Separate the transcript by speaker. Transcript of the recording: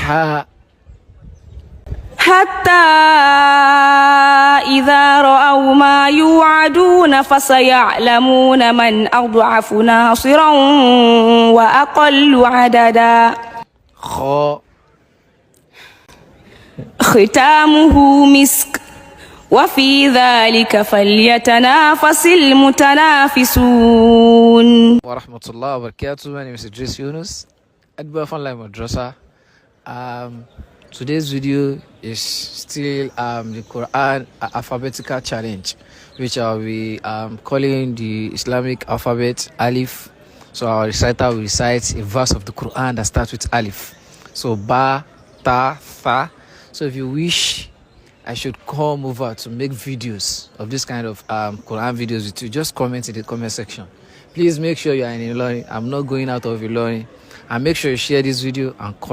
Speaker 1: ha.
Speaker 2: حتى إذا رأوا ما يوعدون فسيعلمون من أضعف ناصرا وأقل عددا.
Speaker 1: خ.
Speaker 2: ختامه مسك وفي ذلك فليتنافس المتنافسون.
Speaker 1: ورحمة الله وبركاته. My name is Idris Yunus, Adba Online Madrasa. Today's video is still the Quran alphabetical challenge, which I'll be calling the Islamic alphabet Alif. So our reciter will recite a verse of the Quran that starts with Alif. So Ba, Ta, Tha. So if you wish I should come over to make videos of this kind of Quran videos with you, just comment in the comment section. Please make sure you are in Ilorin. I'm not going out of Ilorin. And make sure you share this video and comment.